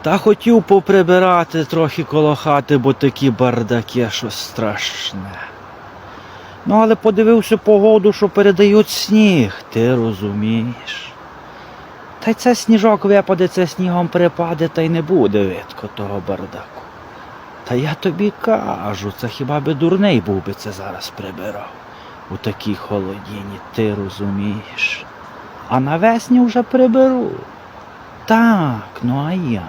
Та хотів поприбирати трохи коло хати, бо такі бардаки, щось страшне. Ну, але подивився погоду, що передають сніг, ти розумієш. Та й це сніжок випаде, це снігом припаде, та й не буде видко того бардаку. Та я тобі кажу, це хіба би дурний був би це зараз прибирав. У такій холодіні, ти розумієш. А навесні вже приберу. Так, ну а я.